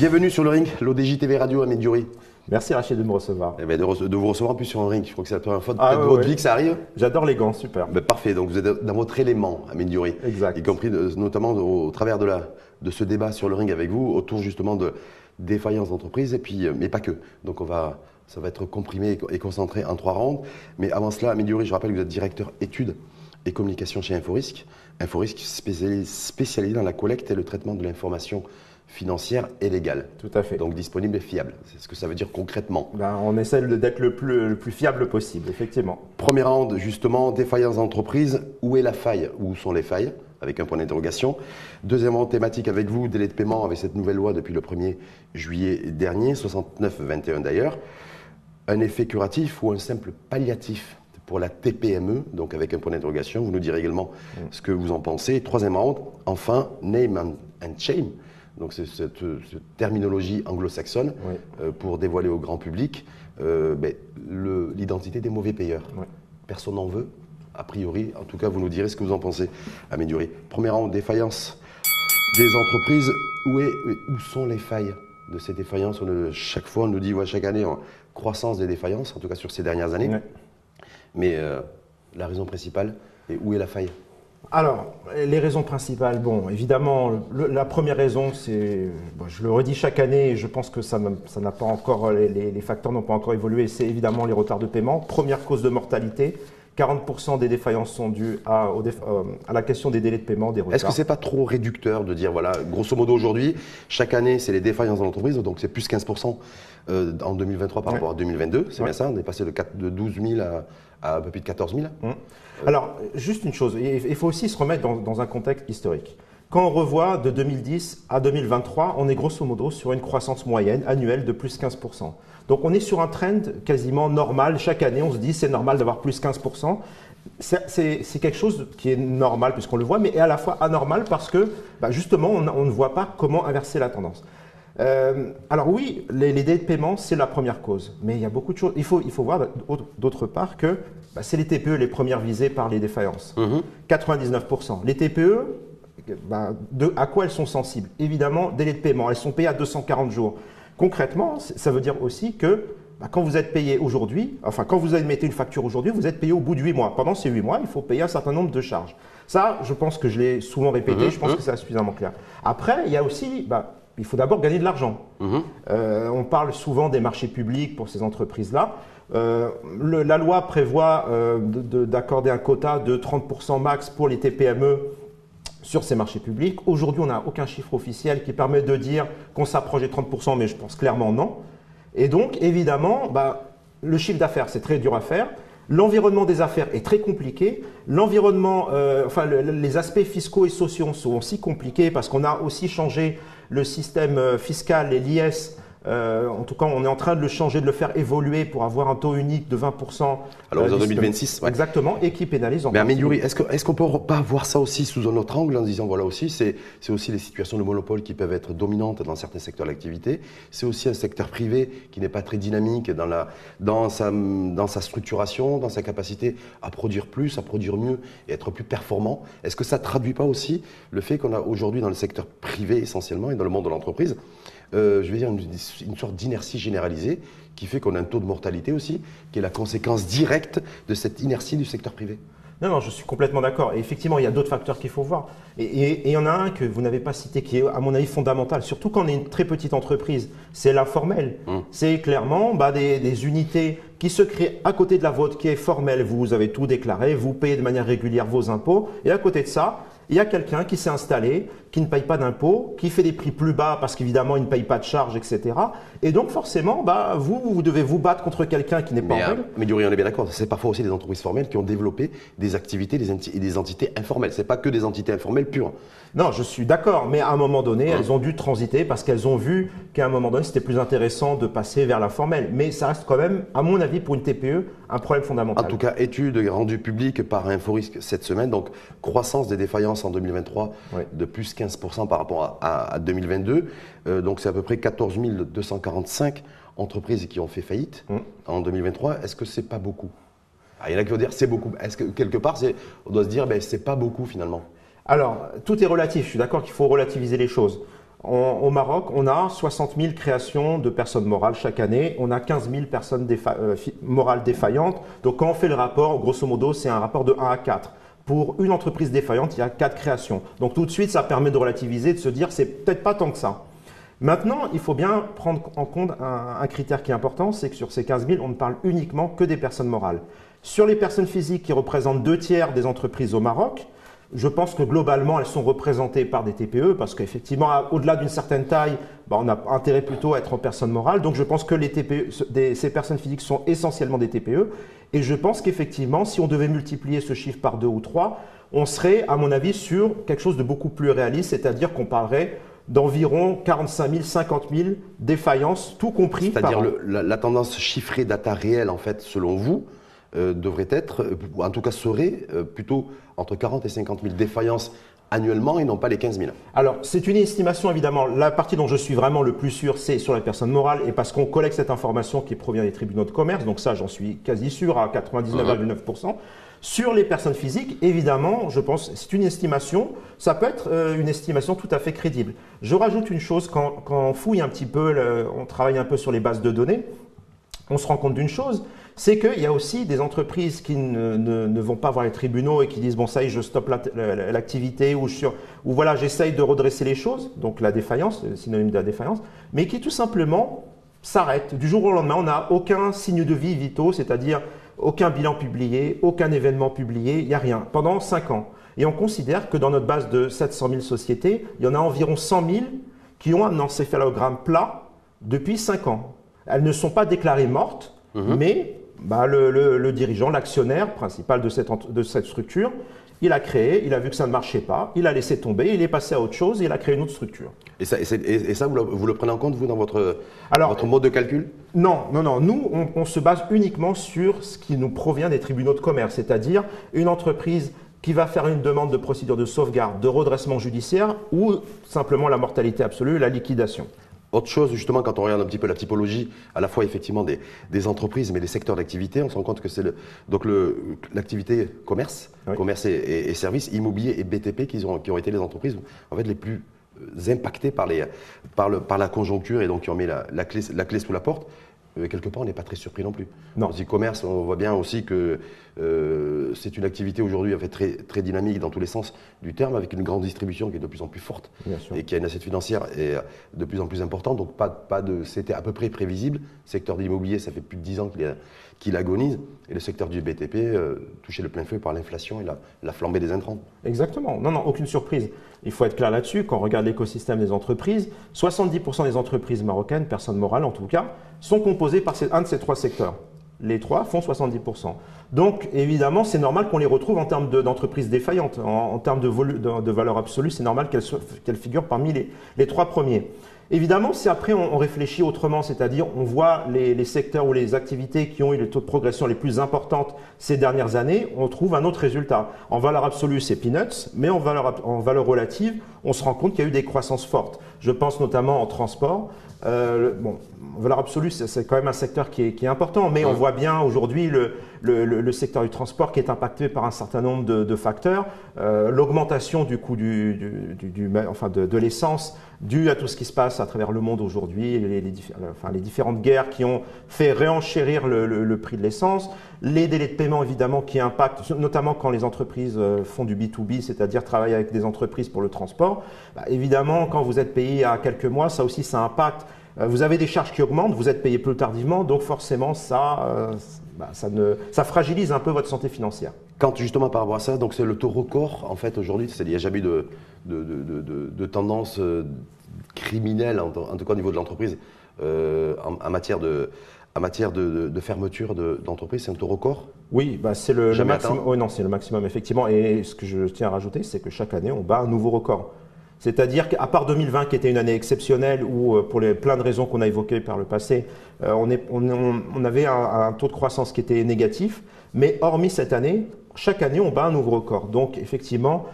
Bienvenue sur le ring, l'ODJ TV Radio à Médiori. Merci Rachid de me recevoir. Eh ben, de vous recevoir en plus sur un ring. Je crois que c'est la première fois de ouais, votre vie que ça arrive. J'adore les gants, super. Ben, parfait, donc vous êtes dans votre élément à Médiori. Exact. Y compris notamment au travers de ce débat sur le ring avec vous, autour justement de défaillance d'entreprise, et puis, mais pas que. Donc ça va être comprimé et concentré en 3 rounds. Mais avant cela, à Médiori, je rappelle que vous êtes directeur études et communication chez Inforisk. Inforisk spécialisé dans la collecte et le traitement de l'information financière et légale. Tout à fait. Donc disponible et fiable. C'est ce que ça veut dire concrètement. On essaie d'être le plus fiable possible, effectivement. Premier round, justement, défaillance d'entreprise. Où est la faille? Où sont les failles? Avec un point d'interrogation. Deuxième round, thématique avec vous, délai de paiement avec cette nouvelle loi depuis le 1er juillet dernier, 69-21 d'ailleurs. Un effet curatif ou un simple palliatif pour la TPME, donc avec un point d'interrogation. Vous nous direz également ce que vous en pensez. Troisième round, enfin, name and shame. Donc c'est cette terminologie anglo-saxonne pour dévoiler au grand public l'identité des mauvais payeurs. Oui. Personne n'en veut, a priori. En tout cas, vous nous direz ce que vous en pensez, Amélioré. Premier round, défaillance des entreprises. Où sont les failles de ces défaillances? Chaque fois, on nous dit, chaque année, croissance des défaillances, en tout cas sur ces dernières années. Oui. Mais la raison principale, et où est la faille? Alors, les raisons principales, bon, évidemment, la première raison, c'est, je le redis chaque année, et je pense que ça n'a pas encore, les facteurs n'ont pas encore évolué, c'est évidemment les retards de paiement. Première cause de mortalité, 40% des défaillances sont dues à la question des délais de paiement, des retards. Est-ce que ce n'est pas trop réducteur de dire, voilà, grosso modo aujourd'hui, chaque année, c'est les défaillances dans l'entreprise, donc c'est plus 15% en 2023 par rapport à 2022, c'est bien ça? On est passé de 12 000 à un peu plus de 14 000. Alors, juste une chose, il faut aussi se remettre dans un contexte historique. Quand on revoit de 2010 à 2023, on est grosso modo sur une croissance moyenne annuelle de plus 15%. Donc on est sur un trend quasiment normal. Chaque année, on se dit c'est normal d'avoir plus 15%. C'est quelque chose qui est normal puisqu'on le voit, mais à la fois anormal parce que justement, on ne voit pas comment inverser la tendance. Alors oui, les délais de paiement, c'est la première cause. Mais il y a beaucoup de choses. Il faut voir d'autre part que c'est les TPE les premières visées par les défaillances. 99%. Les TPE, à quoi elles sont sensibles? Évidemment, délai de paiement. Elles sont payées à 240 jours. Concrètement, ça veut dire aussi que quand vous êtes payé aujourd'hui, enfin quand vous émettez une facture aujourd'hui, vous êtes payé au bout de 8 mois. Pendant ces 8 mois, il faut payer un certain nombre de charges. Ça, je pense que je l'ai souvent répété, je pense que c'est suffisamment clair. Après, il y a aussi, il faut d'abord gagner de l'argent. On parle souvent des marchés publics pour ces entreprises-là. La loi prévoit d'accorder un quota de 30% max pour les TPME sur ces marchés publics. Aujourd'hui, on n'a aucun chiffre officiel qui permet de dire qu'on s'approche des 30%, mais je pense clairement non. Et donc, évidemment, le chiffre d'affaires, c'est très dur à faire. L'environnement des affaires est très compliqué. L'environnement, les aspects fiscaux et sociaux sont aussi compliqués parce qu'on a aussi changé le système fiscal et l'IS. En tout cas, on est en train de le changer, de le faire évoluer pour avoir un taux unique de 20%. Alors, en 2026, exactement, et qui pénalise en Mais Amélioré, est-ce qu'on peut pas voir ça aussi sous un autre angle en disant, voilà aussi, c'est aussi les situations de monopole qui peuvent être dominantes dans certains secteurs d'activité. C'est aussi un secteur privé qui n'est pas très dynamique dans sa structuration, dans sa capacité à produire plus, à produire mieux et être plus performant. Est-ce que ça ne traduit pas aussi le fait qu'on a aujourd'hui dans le secteur privé essentiellement et dans le monde de l'entreprise, je vais dire une sorte d'inertie généralisée qui fait qu'on a un taux de mortalité aussi, qui est la conséquence directe de cette inertie du secteur privé? Non, je suis complètement d'accord. Et effectivement, il y a d'autres facteurs qu'il faut voir. Et il y en a un que vous n'avez pas cité, qui est à mon avis fondamental, surtout quand on est une très petite entreprise, c'est l'informel. C'est clairement des unités qui se créent à côté de la vôtre, qui est formelle. Vous avez tout déclaré, vous payez de manière régulière vos impôts. Et à côté de ça, il y a quelqu'un qui s'est installé, qui ne paye pas d'impôts, qui fait des prix plus bas parce qu'évidemment, il ne paye pas de charges, etc. Et donc, forcément, vous devez vous battre contre quelqu'un qui n'est pas en règle. Mais Yuri, on est bien d'accord, c'est parfois aussi des entreprises formelles qui ont développé des activités et des entités informelles. Ce n'est pas que des entités informelles pures. Non, je suis d'accord, mais à un moment donné, elles ont dû transiter parce qu'elles ont vu qu'à un moment donné, c'était plus intéressant de passer vers la formelle. Mais ça reste quand même, à mon avis, pour une TPE, un problème fondamental. En tout cas, étude rendue publique par Inforisk cette semaine, donc croissance des défaillances en 2023 de plus 15% par rapport à 2022. Donc c'est à peu près 14 245 entreprises qui ont fait faillite en 2023. Est-ce que c'est pas beaucoup? Il y en a qui vont dire c'est beaucoup. Est-ce que quelque part, on doit se dire c'est pas beaucoup finalement? Alors, tout est relatif. Je suis d'accord qu'il faut relativiser les choses. Au Maroc, on a 60 000 créations de personnes morales chaque année. On a 15 000 personnes morales défaillantes. Donc, quand on fait le rapport, grosso modo, c'est un rapport de 1 à 4. Pour une entreprise défaillante, il y a 4 créations. Donc, tout de suite, ça permet de relativiser, de se dire, c'est peut-être pas tant que ça. Maintenant, il faut bien prendre en compte un critère qui est important, c'est que sur ces 15 000, on ne parle uniquement que des personnes morales. Sur les personnes physiques qui représentent 2/3 des entreprises au Maroc, je pense que globalement, elles sont représentées par des TPE parce qu'effectivement, au-delà d'une certaine taille, on a intérêt plutôt à être en personne morale. Donc, je pense que les TPE, ces personnes physiques sont essentiellement des TPE. Et je pense qu'effectivement, si on devait multiplier ce chiffre par 2 ou 3, on serait, à mon avis, sur quelque chose de beaucoup plus réaliste, c'est-à-dire qu'on parlerait d'environ 45 000, 50 000 défaillances, tout compris. C'est-à-dire la tendance chiffrée data réelle, en fait, selon vous, devrait être, ou en tout cas serait plutôt entre 40 et 50 000 défaillances annuellement et non pas les 15 000. Alors, c'est une estimation, évidemment. La partie dont je suis vraiment le plus sûr, c'est sur la personne morale et parce qu'on collecte cette information qui provient des tribunaux de commerce. Donc ça, j'en suis quasi sûr à 99,9%. Sur les personnes physiques, évidemment, je pense, c'est une estimation. Ça peut être une estimation tout à fait crédible. Je rajoute une chose, quand on fouille un petit peu, on travaille un peu sur les bases de données, on se rend compte d'une chose, c'est qu'il y a aussi des entreprises qui ne vont pas voir les tribunaux et qui disent « bon ça y est, je stoppe l'activité » ou voilà, j'essaye de redresser les choses, donc la défaillance, le synonyme de la défaillance, mais qui tout simplement s'arrêtent. Du jour au lendemain, on n'a aucun signe de vie vitaux, c'est-à-dire aucun bilan publié, aucun événement publié, il n'y a rien, pendant 5 ans. Et on considère que dans notre base de 700 000 sociétés, il y en a environ 100 000 qui ont un encéphalogramme plat depuis 5 ans. Elles ne sont pas déclarées mortes, mais le dirigeant, l'actionnaire principal de cette structure, il a créé, il a vu que ça ne marchait pas, il a laissé tomber, il est passé à autre chose et il a créé une autre structure. Et ça vous le prenez en compte, vous, dans votre mode de calcul? Non. Nous, on se base uniquement sur ce qui nous provient des tribunaux de commerce, c'est-à-dire une entreprise qui va faire une demande de procédure de sauvegarde, de redressement judiciaire ou simplement la mortalité absolue, la liquidation. Autre chose, justement, quand on regarde un petit peu la typologie, à la fois effectivement des entreprises, mais des secteurs d'activité, on se rend compte que c'est l'activité commerce, oui. Commerce et services, immobilier et BTP qui ont été les entreprises en fait les plus impactées par la conjoncture et donc qui ont mis la clé sous la porte. Quelque part, on n'est pas très surpris non plus. Non. Dans le commerce, on voit bien aussi que c'est une activité aujourd'hui en fait, très, très dynamique dans tous les sens du terme, avec une grande distribution qui est de plus en plus forte et qui a une assiette financière de plus en plus importante. Donc, c'était à peu près prévisible. Le secteur de l'immobilier, ça fait plus de 10 ans qu'il agonise. Et le secteur du BTP, touché de plein fouet par l'inflation et la flambée des intrants. Exactement. Non, aucune surprise. Il faut être clair là-dessus. Quand on regarde l'écosystème des entreprises, 70% des entreprises marocaines, personnes morales en tout cas, sont composées par un de ces 3 secteurs. Les 3 font 70%. Donc, évidemment, c'est normal qu'on les retrouve en termes d'entreprises défaillantes. En termes de valeur absolue, c'est normal qu'elles figurent parmi les 3 premiers. Évidemment, si après on réfléchit autrement, c'est-à-dire on voit les secteurs ou les activités qui ont eu les taux de progression les plus importantes ces dernières années, on trouve un autre résultat. En valeur absolue, c'est peanuts, mais en valeur relative, on se rend compte qu'il y a eu des croissances fortes. Je pense notamment en transport. En valeur absolue, c'est quand même un secteur qui est important, mais on voit bien aujourd'hui le secteur du transport qui est impacté par un certain nombre de facteurs. L'augmentation du coût de l'essence due à tout ce qui se passe à travers le monde aujourd'hui, les différentes guerres qui ont fait réenchérir le prix de l'essence, les délais de paiement évidemment qui impactent, notamment quand les entreprises font du B2B, c'est-à-dire travaillent avec des entreprises pour le transport. Évidemment, quand vous êtes payé à quelques mois, ça aussi ça impacte. Vous avez des charges qui augmentent, vous êtes payé plus tardivement, donc forcément ça fragilise un peu votre santé financière. Quand justement par rapport à ça, donc c'est le taux record en fait aujourd'hui, il n'y a jamais eu de tendance criminelle, en tout cas au niveau de l'entreprise, en matière de fermeture d'entreprise, c'est un taux record? Oui, c'est le maximum. Oh, non, c'est le maximum effectivement. Et ce que je tiens à rajouter, c'est que chaque année on bat un nouveau record. C'est-à-dire qu'à part 2020 qui était une année exceptionnelle où pour plein de raisons qu'on a évoquées par le passé, on avait un taux de croissance qui était négatif, mais hormis cette année, chaque année on bat un nouveau record. Donc effectivement,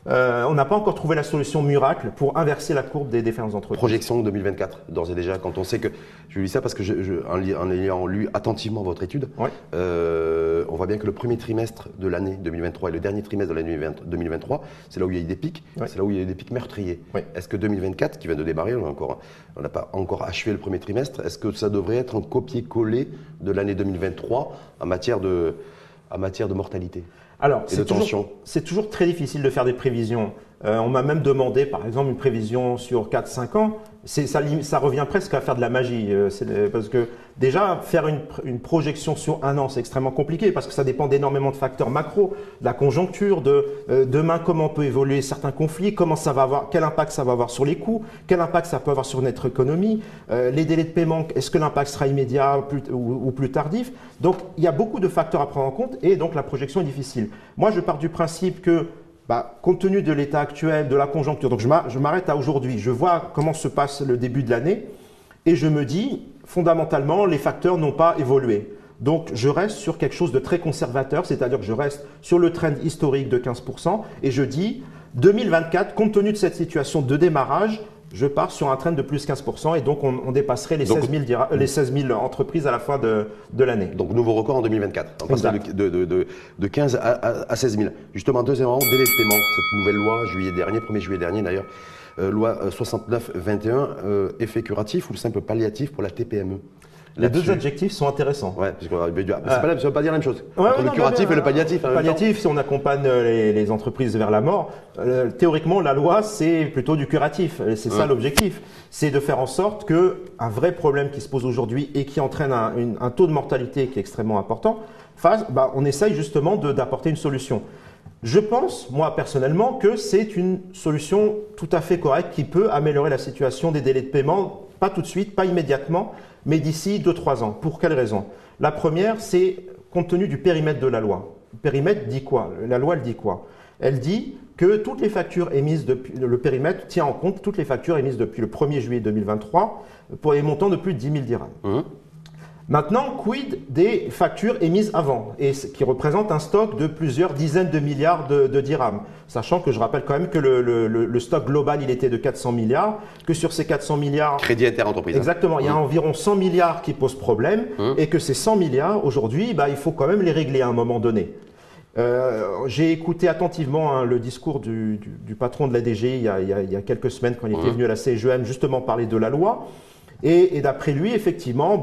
On n'a pas encore trouvé la solution miracle pour inverser la courbe des différentes entreprises. Projection 2024, d'ores et déjà, quand on sait que, je dis ça parce que en ayant lu attentivement votre étude, Ouais. On voit bien que le premier trimestre de l'année 2023 et le dernier trimestre de l'année 2023, c'est là où il y a eu des pics, Ouais. c'est là où il y a eu des pics meurtriers. Ouais. Est-ce que 2024, qui vient de démarrer, on n'a pas encore achevé le premier trimestre, est-ce que ça devrait être un copier-coller de l'année 2023 en matière de mortalité? Alors, Et de tension. c'est toujours très difficile de faire des prévisions. On m'a même demandé, par exemple, une prévision sur 4-5 ans. Ça revient presque à faire de la magie. Parce que déjà, faire une projection sur un an, c'est extrêmement compliqué parce que ça dépend d'énormément de facteurs macro, de la conjoncture, de demain, comment peut évoluer certains conflits, quel impact ça va avoir sur les coûts, quel impact ça peut avoir sur notre économie, les délais de paiement, est-ce que l'impact sera immédiat ou plus tardif. Donc, il y a beaucoup de facteurs à prendre en compte et donc la projection est difficile. Moi, je pars du principe que compte tenu de l'état actuel, de la conjoncture, donc je m'arrête à aujourd'hui, je vois comment se passe le début de l'année et je me dis, fondamentalement, les facteurs n'ont pas évolué. Donc je reste sur quelque chose de très conservateur, c'est-à-dire que je reste sur le trend historique de 15% et je dis, 2024, compte tenu de cette situation de démarrage, je pars sur un trend de plus 15% et donc on dépasserait les 16 000 entreprises à la fin de l'année. Donc nouveau record en 2024. On passe de 15 à 16 000. Justement, deuxièmement, délai de paiement. Cette nouvelle loi, 1er juillet dernier d'ailleurs, loi 69-21, effet curatif ou simple palliatif pour la TPME. Les deux adjectifs sont intéressants. Ouais, parce que ça ne veut pas dire la même chose. Ouais, entre le curatif et le palliatif. Le palliatif, si on accompagne les entreprises vers la mort, théoriquement, la loi, c'est plutôt du curatif. C'est ça l'objectif. C'est de faire en sorte qu'un vrai problème qui se pose aujourd'hui et qui entraîne un taux de mortalité qui est extrêmement important, on essaye justement d'apporter une solution. Je pense, moi personnellement, que c'est une solution tout à fait correcte qui peut améliorer la situation des délais de paiement, pas tout de suite, pas immédiatement, mais d'ici 2-3 ans. Pour quelles raisons? La première, c'est compte tenu du périmètre de la loi. Le périmètre dit quoi? La loi, elle dit quoi? Elle dit que toutes les factures émises depuis le périmètre tient en compte toutes les factures émises depuis le 1er juillet 2023 pour les montants de plus de 10 000 dirhams. Maintenant, quid des factures émises avant, et qui représentent un stock de plusieurs dizaines de milliards de dirhams, sachant que je rappelle quand même que le stock global, il était de 400 milliards, que sur ces 400 milliards… Crédit interentreprise. Exactement, il y a environ 100 milliards qui posent problème, et que ces 100 milliards, aujourd'hui, il faut quand même les régler à un moment donné. J'ai écouté attentivement le discours du patron de la DGI il y a quelques semaines quand il était venu à la CGEM justement parler de la loi. Et d'après lui, effectivement,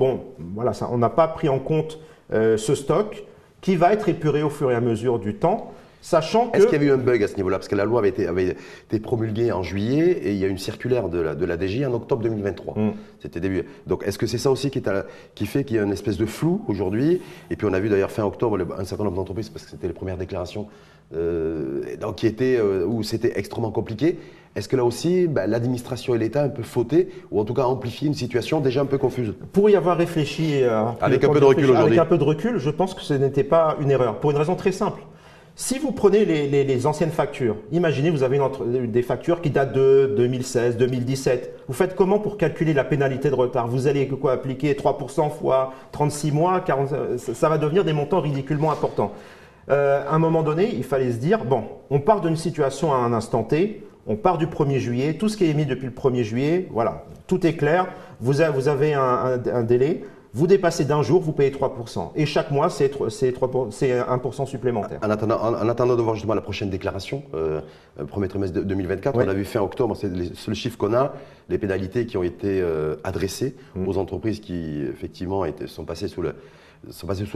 on n'a pas pris en compte ce stock qui va être épuré au fur et à mesure du temps, sachant que… Est-ce qu'il y avait eu un bug à ce niveau-là? Parce que la loi avait été promulguée en juillet et il y a une circulaire de la DGI en octobre 2023. C'était début. Donc est-ce que c'est ça aussi qui fait qu'il y a une espèce de flou aujourd'hui? Et puis on a vu d'ailleurs fin octobre un certain nombre d'entreprises, parce que c'était les premières déclarations, où c'était extrêmement compliqué. Est-ce que là aussi, l'administration et l'État ont un peu fauté, ou en tout cas amplifié une situation déjà un peu confuse? Pour y avoir réfléchi, avec un peu de recul aujourd'hui. Avec un peu de recul, je pense que ce n'était pas une erreur, pour une raison très simple. Si vous prenez les anciennes factures, imaginez vous avez des factures qui datent de 2016, 2017. Vous faites comment pour calculer la pénalité de retard? Vous allez appliquer 3% fois 36 mois, 40, ça va devenir des montants ridiculement importants. À un moment donné, il fallait se dire, on part d'une situation à un instant T, on part du 1er juillet, tout ce qui est émis depuis le 1er juillet, voilà, tout est clair, vous avez un délai, vous dépassez d'un jour, vous payez 3%. Et chaque mois, c'est 1% supplémentaire. En attendant de voir justement la prochaine déclaration, premier trimestre 2024, on a vu fin octobre, c'est le chiffre qu'on a, les pénalités qui ont été adressées aux entreprises qui effectivement sont passées sous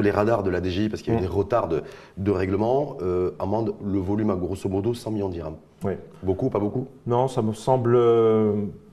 les radars de la DGI parce qu'il y a eu des retards de règlement, amende le volume à grosso modo 100 millions de dirhams. Oui. Beaucoup, pas beaucoup? Non, ça me semble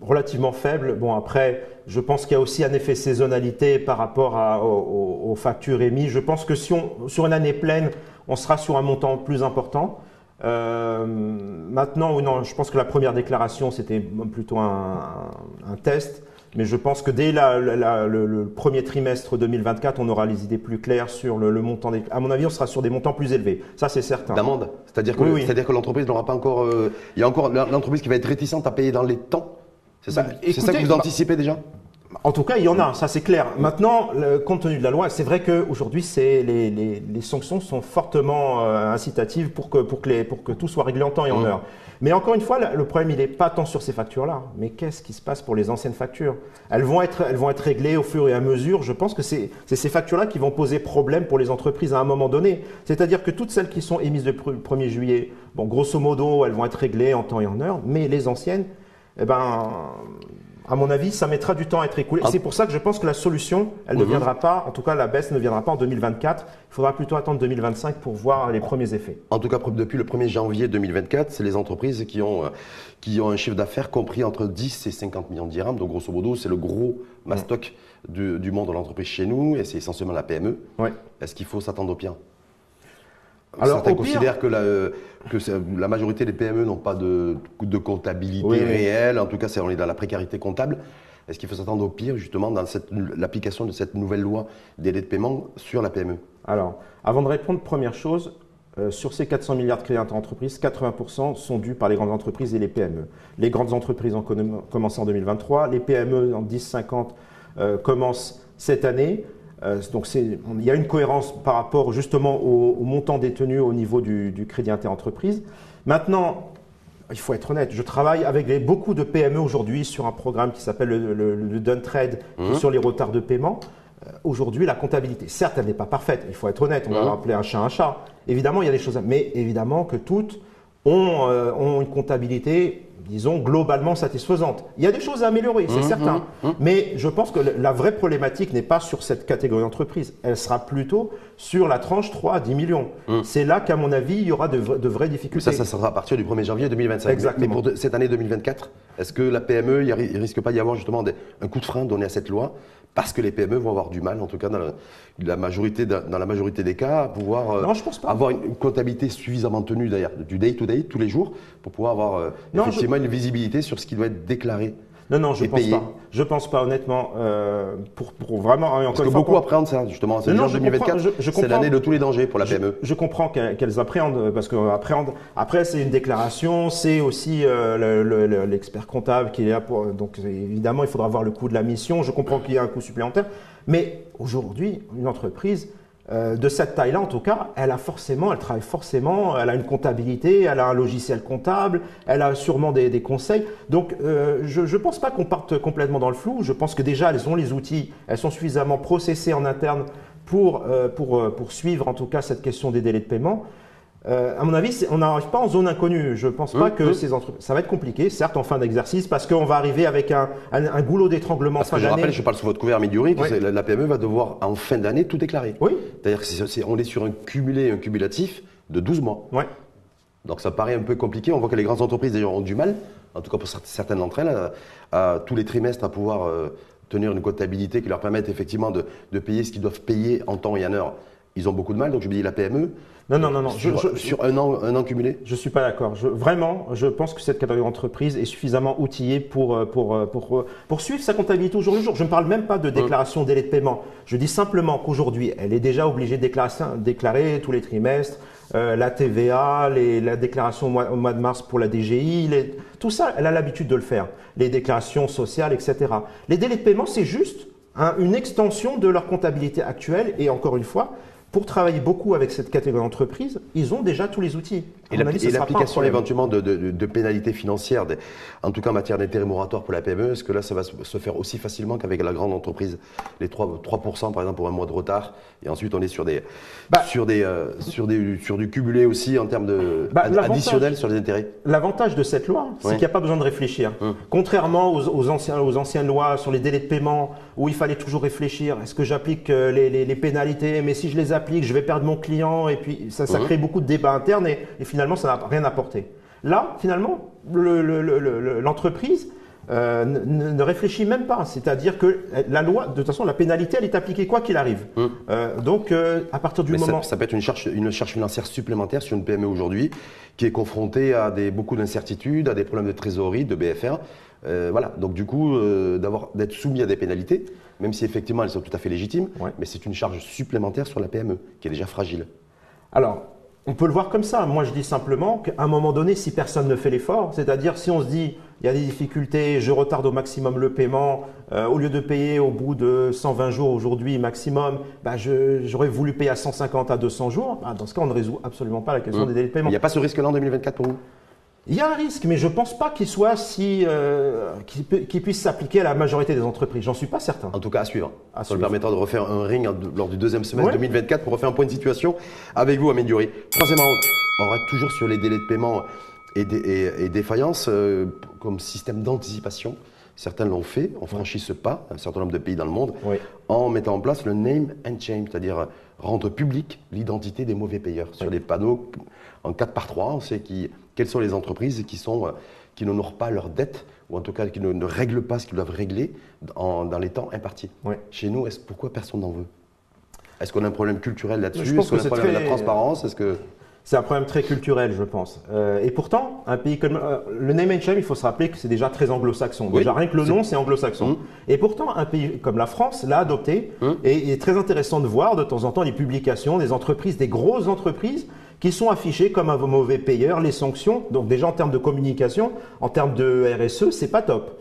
relativement faible. Bon, après, je pense qu'il y a aussi un effet saisonnalité par rapport aux factures émises. Je pense que sur une année pleine, on sera sur un montant plus important. Maintenant, non, je pense que la première déclaration, c'était plutôt un test. Mais je pense que dès le premier trimestre 2024, on aura les idées plus claires sur le montant. À mon avis, on sera sur des montants plus élevés. Ça, c'est certain. D'amende? C'est-à-dire que l'entreprise n'aura pas encore… il y a encore l'entreprise qui va être réticente à payer dans les temps? C'est ça que vous anticipez déjà? En tout cas, il y en a, ça c'est clair. Maintenant, compte tenu de la loi, c'est vrai qu'aujourd'hui, les sanctions sont fortement incitatives pour que tout soit réglé en temps et en heure. Mais encore une fois, le problème, il n'est pas tant sur ces factures-là. Mais qu'est-ce qui se passe pour les anciennes factures? Elles vont être réglées au fur et à mesure. Je pense que c'est ces factures-là qui vont poser problème pour les entreprises à un moment donné. C'est-à-dire que toutes celles qui sont émises le 1er juillet, bon, grosso modo, elles vont être réglées en temps et en heure. Mais les anciennes, eh ben, à mon avis, ça mettra du temps à être écoulé. C'est pour ça que je pense que la solution, elle ne viendra pas, en tout cas la baisse ne viendra pas en 2024. Il faudra plutôt attendre 2025 pour voir les premiers effets. En tout cas, depuis le 1er janvier 2024, c'est les entreprises qui ont un chiffre d'affaires compris entre 10 et 50 millions de dirhams. Donc grosso modo, c'est le gros mastoc du monde de l'entreprise chez nous et c'est essentiellement la PME. Ouais. Est-ce qu'il faut s'attendre au pire? Alors, certains considèrent que la majorité des PME n'ont pas de comptabilité réelle. En tout cas, on est dans la précarité comptable. Est-ce qu'il faut s'attendre au pire, justement, dans l'application de cette nouvelle loi des délais de paiement sur la PME? Alors, avant de répondre, première chose, sur ces 400 milliards de crédits inter-entreprises, 80% sont dus par les grandes entreprises et les PME. Les grandes entreprises ont commencé en 2023, les PME en 10-50 commencent cette année. Donc il y a une cohérence par rapport justement au montant détenu au niveau du crédit inter-entreprise. Maintenant, il faut être honnête, je travaille avec beaucoup de PME aujourd'hui sur un programme qui s'appelle le Done Trade, qui est sur les retards de paiement. Aujourd'hui, la comptabilité, certes, elle n'est pas parfaite, il faut être honnête, on va appeler un chat un chat. Évidemment, il y a des choses, mais évidemment que toutes ont une comptabilité, disons, globalement satisfaisante. Il y a des choses à améliorer, c'est certain. Mais je pense que la vraie problématique n'est pas sur cette catégorie d'entreprise. Elle sera plutôt sur la tranche 3 à 10 millions. C'est là qu'à mon avis, il y aura de vraies difficultés. Ça sera à partir du 1er janvier 2025. Exactement. Mais pour cette année 2024, est-ce que la PME, il ne risque pas d'y avoir justement un coup de frein donné à cette loi? Parce que les PME vont avoir du mal, en tout cas dans la majorité des cas, à pouvoir non, je pense pas. avoir une comptabilité suffisamment tenue, d'ailleurs, du day-to-day, tous les jours, pour pouvoir avoir effectivement une visibilité sur ce qui doit être déclaré. Non, je pense pas. Je pense pas, honnêtement, pour vraiment. Parce que beaucoup appréhendent ça, justement. C'est 2024, c'est l'année de tous les dangers pour la PME. Je comprends qu'elles appréhendent, parce qu'appréhendent. Après, c'est une déclaration, c'est aussi l'expert comptable qui est là pour. Donc, évidemment, il faudra voir le coût de la mission. Je comprends qu'il y a un coût supplémentaire. Mais aujourd'hui, une entreprise de cette taille-là, en tout cas, elle travaille forcément, elle a une comptabilité, elle a un logiciel comptable, elle a sûrement des conseils. Donc, je ne pense pas qu'on parte complètement dans le flou. Je pense que déjà, elles ont les outils, elles sont suffisamment processées en interne pour suivre, en tout cas, cette question des délais de paiement. À mon avis, on n'arrive pas en zone inconnue. Je ne pense pas que ces entreprises. Ça va être compliqué, certes, en fin d'exercice, parce qu'on va arriver avec un goulot d'étranglement fin d'année. Je rappelle, je parle sous votre couvert Miduri, que la PME va devoir, en fin d'année, tout déclarer. Oui. C'est-à-dire qu'on est sur un cumulatif de 12 mois. Oui. Donc ça paraît un peu compliqué. On voit que les grandes entreprises, d'ailleurs, ont du mal, en tout cas pour certaines d'entre elles, à tous les trimestres à pouvoir tenir une comptabilité qui leur permette effectivement de payer ce qu'ils doivent payer en temps et en heure. Ils ont beaucoup de mal, donc je me dis la PME. Non. Sur un an cumulé? Je ne suis pas d'accord. Vraiment, je pense que cette catégorie d'entreprise est suffisamment outillée pour suivre sa comptabilité au jour le jour. Je ne parle même pas de déclaration délai de paiement. Je dis simplement qu'aujourd'hui, elle est déjà obligée de déclarer tous les trimestres, la TVA, la déclaration au mois de mars pour la DGI, tout ça, elle a l'habitude de le faire. Les déclarations sociales, etc. Les délais de paiement, c'est juste une extension de leur comptabilité actuelle et encore une fois, pour travailler beaucoup avec cette catégorie d'entreprise, ils ont déjà tous les outils. Et l'application éventuellement de pénalités financières, en tout cas en matière d'intérêt moratoire pour la PME, est-ce que là ça va se faire aussi facilement qu'avec la grande entreprise? Les 3% par exemple pour un mois de retard, et ensuite on est sur du cumulé aussi en termes additionnels sur les intérêts. L'avantage de cette loi, c'est qu'il n'y a pas besoin de réfléchir. Contrairement aux anciennes lois sur les délais de paiement où il fallait toujours réfléchir. Est-ce que j'applique les pénalités? Mais si je les applique, je vais perdre mon client et puis ça crée beaucoup de débats internes et finalement ça n'a rien apporté. Là, finalement, l'entreprise ne réfléchit même pas. C'est-à-dire que la loi, de toute façon, la pénalité, elle est appliquée quoi qu'il arrive. Donc, à partir du moment… Ça peut être une charge financière supplémentaire sur une PME aujourd'hui qui est confrontée à beaucoup d'incertitudes, à des problèmes de trésorerie, de BFR. Voilà. Donc, du coup, d'être soumis à des pénalités, même si effectivement elles sont tout à fait légitimes, mais c'est une charge supplémentaire sur la PME qui est déjà fragile. Alors, On peut le voir comme ça. Moi, je dis simplement qu'à un moment donné, si personne ne fait l'effort, c'est-à-dire si on se dit il y a des difficultés, je retarde au maximum le paiement, au lieu de payer au bout de 120 jours aujourd'hui maximum, j'aurais voulu payer à 150 à 200 jours, dans ce cas, on ne résout absolument pas la question des délais de paiement. Il n'y a pas ce risque-là en 2024 pour vous? Il y a un risque, mais je ne pense pas qu'il soit qu'il puisse s'appliquer à la majorité des entreprises. J'en suis pas certain. En tout cas, à suivre. Ça me permettra de refaire un ring lors du deuxième semestre 2024 pour refaire un point de situation avec vous, Amine Diouri. Troisièmement, on reste toujours sur les délais de paiement et défaillance comme système d'anticipation. Certains l'ont fait, on franchit ce pas, un certain nombre de pays dans le monde, en mettant en place le name and shame, c'est-à-dire rendre public l'identité des mauvais payeurs. Sur les panneaux, en 4x3, on sait quelles sont les entreprises qui n'honorent pas leurs dettes, ou en tout cas qui ne règlent pas ce qu'ils doivent régler dans les temps impartis. Chez nous, pourquoi personne n'en veut? Est-ce qu'on a un problème culturel là-dessus? Est-ce qu'on a un problème de la transparence? C'est un problème très culturel, je pense. Et pourtant, un pays comme le name and shame, il faut se rappeler que c'est déjà très anglo-saxon. Déjà, rien que le nom, c'est anglo-saxon. Et pourtant, un pays comme la France l'a adopté. Et il est très intéressant de voir de temps en temps les publications des entreprises, des grosses entreprises, qui sont affichées comme un mauvais payeur, les sanctions. Donc déjà en termes de communication, en termes de RSE, c'est pas top.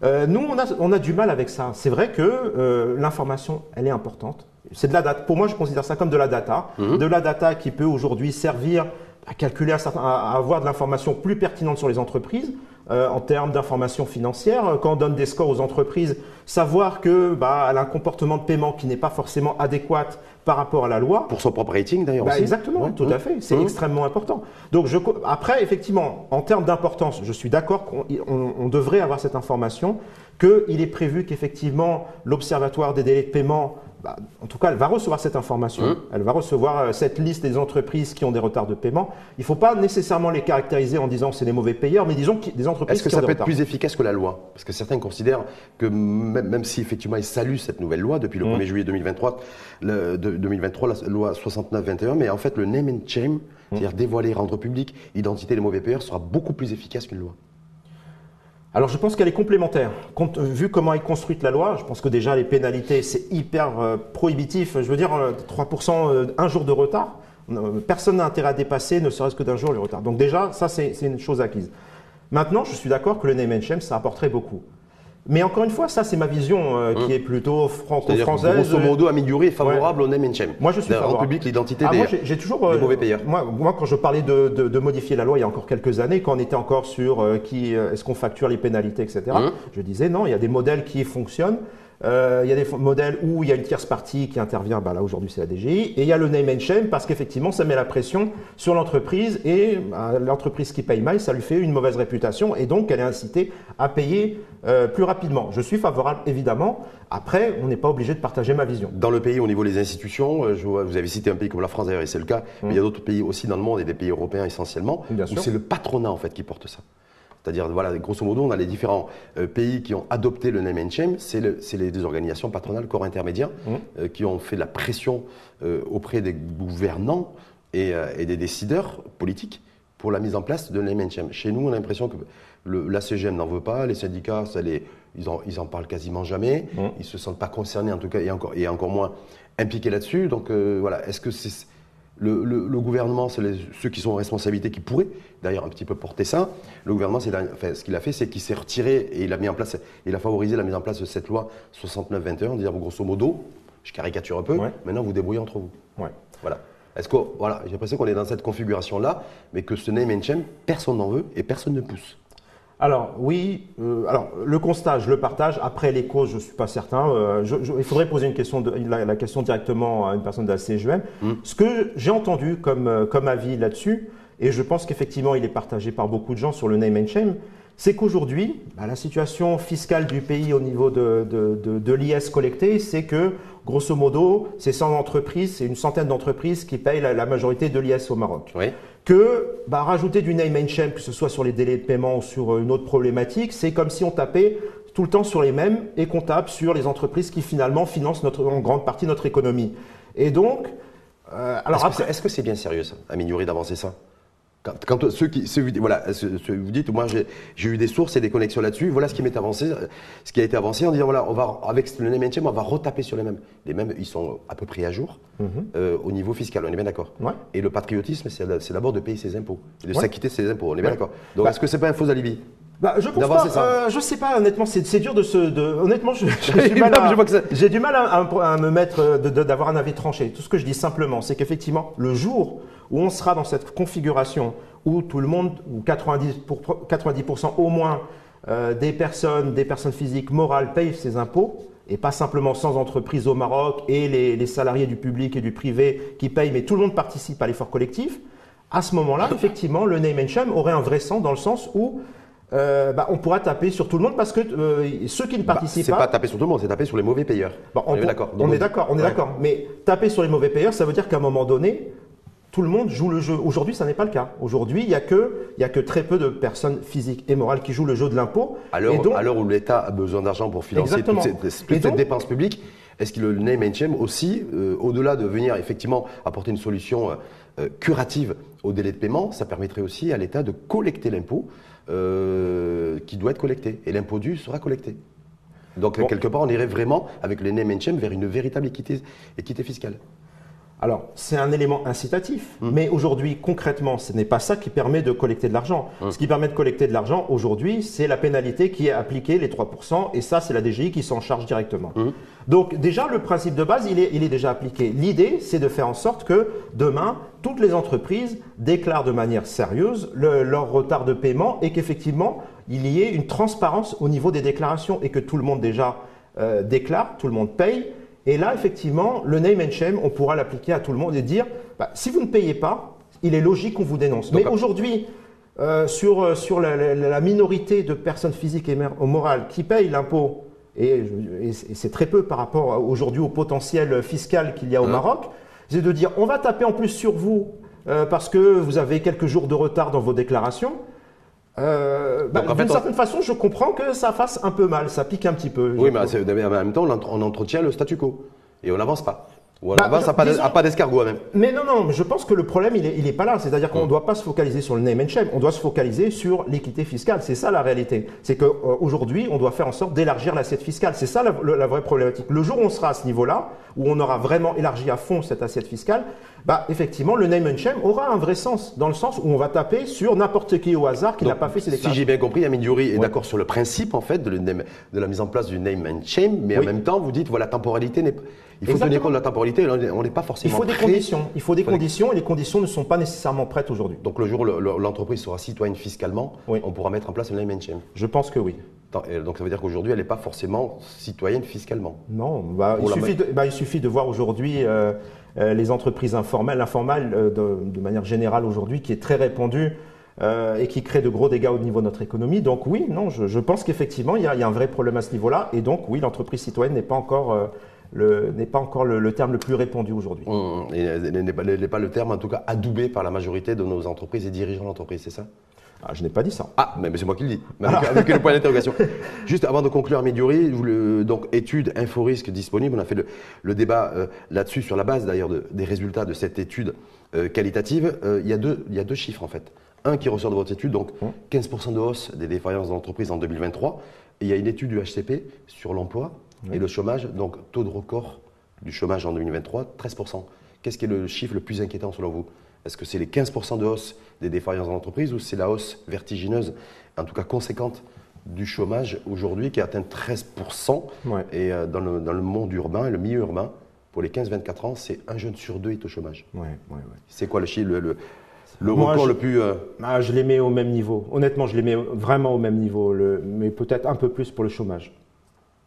Nous, on a du mal avec ça. C'est vrai que l'information, elle est importante. C'est de la data. Pour moi, je considère ça comme de la data. De la data qui peut aujourd'hui servir à calculer, à avoir de l'information plus pertinente sur les entreprises. En termes d'information financière, quand on donne des scores aux entreprises, savoir que elle a un comportement de paiement qui n'est pas forcément adéquat par rapport à la loi. Pour son propre rating d'ailleurs aussi. Exactement, tout à fait. C'est extrêmement important. Donc après, effectivement, en termes d'importance, je suis d'accord qu'on devrait avoir cette information, qu'il est prévu qu'effectivement l'Observatoire des délais de paiement, en tout cas, elle va recevoir cette information. Elle va recevoir cette liste des entreprises qui ont des retards de paiement. Il ne faut pas nécessairement les caractériser en disant que c'est des mauvais payeurs, mais disons des entreprises qui ont des retards. Est-ce que ça peut être plus efficace que la loi? Parce que certains considèrent que même si effectivement ils saluent cette nouvelle loi depuis le 1er juillet 2023, la loi 69-21, mais en fait le name and shame, c'est-à-dire dévoiler, rendre public l'identité des mauvais payeurs, sera beaucoup plus efficace qu'une loi. Alors je pense qu'elle est complémentaire. Vu comment est construite la loi, je pense que déjà les pénalités, c'est hyper prohibitif. Je veux dire, 3%, un jour de retard, personne n'a intérêt à dépasser, ne serait-ce que d'un jour le retard. Donc déjà, ça c'est une chose acquise. Maintenant, je suis d'accord que le name and shame, ça apporterait beaucoup. Mais encore une fois, ça c'est ma vision qui est plutôt franco-française. Grosso modo, Amine Diouri est favorable au name and shame. Moi je suis favorable. Rendre public l'identité des mauvais payeurs. Moi quand je parlais de modifier la loi il y a encore quelques années, quand on était encore sur est-ce qu'on facture les pénalités, etc. Je disais non, il y a des modèles qui fonctionnent. Il y a des modèles où il y a une tierce partie qui intervient, là aujourd'hui c'est la DGI, et il y a le name and shame parce qu'effectivement ça met la pression sur l'entreprise et l'entreprise qui paye mal, ça lui fait une mauvaise réputation et donc elle est incitée à payer plus rapidement. Je suis favorable évidemment, après on n'est pas obligé de partager ma vision. Dans le pays au niveau des institutions, vous avez cité un pays comme la France d'ailleurs et c'est le cas, mais il y a d'autres pays aussi dans le monde et des pays européens essentiellement où c'est le patronat en fait qui porte ça. C'est-à-dire, voilà, grosso modo, on a les différents pays qui ont adopté le name and shame, c'est des organisations patronales, corps intermédiaires, qui ont fait de la pression auprès des gouvernants et des décideurs politiques pour la mise en place de name and shame. Chez nous, on a l'impression que la CGM n'en veut pas, les syndicats, ils en parlent quasiment jamais, ils ne se sentent pas concernés en tout cas, et encore moins impliqués là-dessus. Donc voilà, est-ce que c'est... Le gouvernement, c'est ceux qui sont en responsabilité qui pourraient d'ailleurs un petit peu porter ça. Le gouvernement, ce qu'il a fait, c'est qu'il s'est retiré et il a favorisé la mise en place de cette loi 69-21, en disant grosso modo, je caricature un peu, maintenant vous débrouillez entre vous. Voilà. J'ai l'impression qu'on est dans cette configuration-là, mais que ce name and shame, personne n'en veut et personne ne pousse. Alors oui, le constat, je le partage. Après les causes, je ne suis pas certain. Il faudrait poser la question directement à une personne de la CGM. Ce que j'ai entendu comme avis là-dessus, et je pense qu'effectivement il est partagé par beaucoup de gens sur le name and shame, c'est qu'aujourd'hui, la situation fiscale du pays au niveau de l'IS collecté, c'est que grosso modo, c'est 100 entreprises, c'est une centaine d'entreprises qui payent la majorité de l'IS au Maroc. Rajouter du name and shame, que ce soit sur les délais de paiement ou sur une autre problématique, c'est comme si on tapait tout le temps sur les mêmes et qu'on tape sur les entreprises qui finalement financent en grande partie notre économie. Et donc, est-ce que c'est bien sérieux ça, Amine Diouri, d'avancer ça? Vous dites, moi j'ai eu des sources et des connexions là-dessus, voilà ce qui m'est avancé, ce qui a été avancé en disant voilà, avec le name and shame, on va retaper sur les mêmes. Les mêmes, ils sont à peu près à jour au niveau fiscal, on est bien d'accord. Ouais. Et le patriotisme, c'est d'abord de payer ses impôts, et de s'acquitter de ses impôts, on est bien d'accord. Donc est-ce que c'est pas un faux alibi? Je pense pas. Je sais pas. Honnêtement, c'est dur honnêtement, j'ai du mal à me mettre d'avoir un avis tranché. Tout ce que je dis simplement, c'est qu'effectivement, le jour où on sera dans cette configuration où tout le monde, ou 90% au moins des personnes physiques morales payent ses impôts, et pas simplement 100 entreprises au Maroc et les salariés du public et du privé qui payent, mais tout le monde participe à l'effort collectif. À ce moment-là, effectivement, le name and shame aurait un vrai sens dans le sens où on pourra taper sur tout le monde parce que ceux qui ne participent pas. C'est pas taper sur tout le monde, c'est taper sur les mauvais payeurs. On est d'accord. On est d'accord. Mais taper sur les mauvais payeurs, ça veut dire qu'à un moment donné, tout le monde joue le jeu. Aujourd'hui, ça n'est pas le cas. Aujourd'hui, il y a que très peu de personnes physiques et morales qui jouent le jeu de l'impôt. À l'heure où l'État a besoin d'argent pour financer toutes ces dépenses publiques, est-ce que le name and shame aussi, au-delà de venir effectivement apporter une solution curative au délai de paiement, ça permettrait aussi à l'État de collecter l'impôt qui doit être collecté. Et l'impôt dû sera collecté. Donc, quelque part, on irait vraiment, avec le name and shame, vers une véritable équité fiscale. Alors, c'est un élément incitatif, mais aujourd'hui, concrètement, ce n'est pas ça qui permet de collecter de l'argent. Ce qui permet de collecter de l'argent, aujourd'hui, c'est la pénalité qui est appliquée, les 3%, et ça, c'est la DGI qui s'en charge directement. Donc, déjà, le principe de base, il est déjà appliqué. L'idée, c'est de faire en sorte que, demain, toutes les entreprises déclarent de manière sérieuse leur retard de paiement et qu'effectivement, il y ait une transparence au niveau des déclarations et que tout le monde déjà déclare, tout le monde paye. Et là, effectivement, le name and shame, on pourra l'appliquer à tout le monde et dire, si vous ne payez pas, il est logique qu'on vous dénonce. Mais aujourd'hui, sur la minorité de personnes physiques et morales qui payent l'impôt, et c'est très peu par rapport aujourd'hui au potentiel fiscal qu'il y a au Maroc, c'est de dire, on va taper en plus sur vous parce que vous avez quelques jours de retard dans vos déclarations. D'une certaine façon, je comprends que ça fasse un peu mal, ça pique un petit peu. Oui, mais en même temps, on entretient le statu quo et on n'avance pas. Ou on avance à pas d'escargot même. Mais non, je pense que le problème, il est pas là. C'est-à-dire qu'on ne doit pas se focaliser sur le name and shame, on doit se focaliser sur l'équité fiscale. C'est ça la réalité. C'est qu'aujourd'hui, on doit faire en sorte d'élargir l'assiette fiscale. C'est ça la vraie problématique. Le jour où on sera à ce niveau-là, où on aura vraiment élargi à fond cette assiette fiscale, effectivement, le name and shame aura un vrai sens, dans le sens où on va taper sur n'importe qui au hasard qui n'a pas fait ses déclarations. Si j'ai bien compris, Amine Diouri est d'accord sur le principe en fait de la mise en place du name and shame, mais en même temps, vous dites voilà, la temporalité n'est pas. Il faut tenir compte de la temporalité, on n'est pas forcément prêt. Il faut des conditions et les conditions ne sont pas nécessairement prêtes aujourd'hui. Donc le jour où l'entreprise sera citoyenne fiscalement, on pourra mettre en place le name and shame. Je pense que oui. Donc ça veut dire qu'aujourd'hui, elle n'est pas forcément citoyenne fiscalement. Non, il suffit de voir aujourd'hui les entreprises informelles de manière générale aujourd'hui, qui est très répandue et qui crée de gros dégâts au niveau de notre économie. Donc oui, je pense qu'effectivement, il y a un vrai problème à ce niveau-là. Et donc oui, l'entreprise citoyenne n'est pas encore le terme le plus répandu aujourd'hui. N'est pas le terme, en tout cas, adoubé par la majorité de nos entreprises et dirigeants d'entreprise, c'est ça? Je n'ai pas dit ça. Mais c'est moi qui le dis, avec le point d'interrogation. Juste avant de conclure, Amine Diouri, donc étude InfoRisque disponible, on a fait le débat là-dessus, sur la base d'ailleurs des résultats de cette étude qualitative. Il y a deux chiffres en fait. Un qui ressort de votre étude, donc 15% de hausse des défaillances d'entreprise en 2023. Et il y a une étude du HCP sur l'emploi et le chômage, donc taux de record du chômage en 2023, 13%. Qu'est-ce qui est le chiffre le plus inquiétant selon vous? Est-ce que c'est les 15% de hausse des défaillances d'entreprise ou c'est la hausse vertigineuse, en tout cas conséquente, du chômage aujourd'hui qui atteint 13% et dans le monde urbain, le milieu urbain, pour les 15-24 ans, c'est un jeune sur deux est au chômage. C'est quoi le chiffre, le record le plus… Je les mets au même niveau. Honnêtement, je les mets vraiment au même niveau, mais peut-être un peu plus pour le chômage.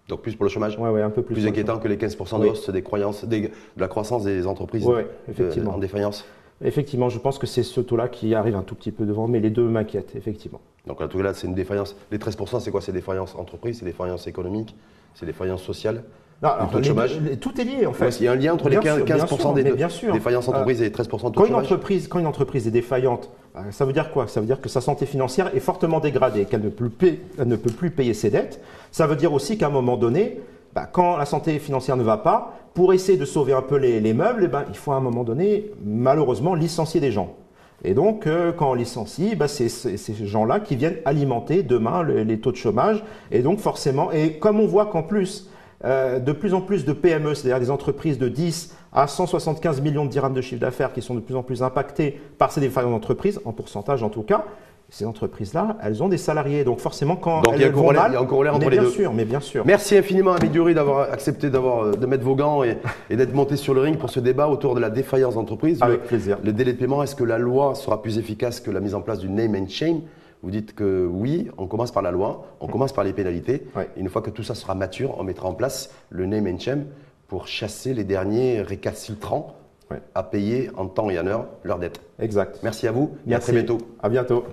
Donc plus pour le chômage? Oui, un peu plus. Plus inquiétant que les 15% de hausse de la croissance des entreprises en défaillance? Effectivement, je pense que c'est ce taux-là qui arrive un tout petit peu devant, mais les deux m'inquiètent, effectivement. Donc en tout cas, là, c'est une défaillance. Les 13%, c'est quoi? C'est défaillance entreprise, c'est défaillance économique, c'est défaillance sociale? Le chômage. Tout est lié en fait. Il y a un lien entre les 15% des défaillances entreprises et les 13% de taux de chômage. Quand une entreprise est défaillante, ça veut dire quoi? Ça veut dire que sa santé financière est fortement dégradée, qu'elle ne peut plus payer ses dettes. Ça veut dire aussi qu'à un moment donné, quand la santé financière ne va pas, pour essayer de sauver un peu les meubles, il faut à un moment donné, malheureusement, licencier des gens. Et donc, quand on licencie, c'est ces gens-là qui viennent alimenter demain les taux de chômage. Et donc, forcément, et comme on voit qu'en plus, de plus en plus de PME, c'est-à-dire des entreprises de 10 à 175 millions de dirhams de chiffre d'affaires qui sont de plus en plus impactées par ces défaillances d'entreprise, en pourcentage en tout cas, ces entreprises-là, elles ont des salariés. Donc forcément, quand elles vont mal, il y a un corollaire entre les deux. Mais bien sûr. Merci infiniment à Miduri d'avoir accepté de mettre vos gants et d'être monté sur le ring pour ce débat autour de la défaillance d'entreprise. Avec plaisir. Le délai de paiement, est-ce que la loi sera plus efficace que la mise en place du name and shame? Vous dites que oui, on commence par la loi, on commence par les pénalités. Ouais. Et une fois que tout ça sera mature, on mettra en place le name and shame pour chasser les derniers récalcitrants à payer en temps et en heure leurs dettes. Exact. Merci à vous et Merci. à très bientôt. À bientôt.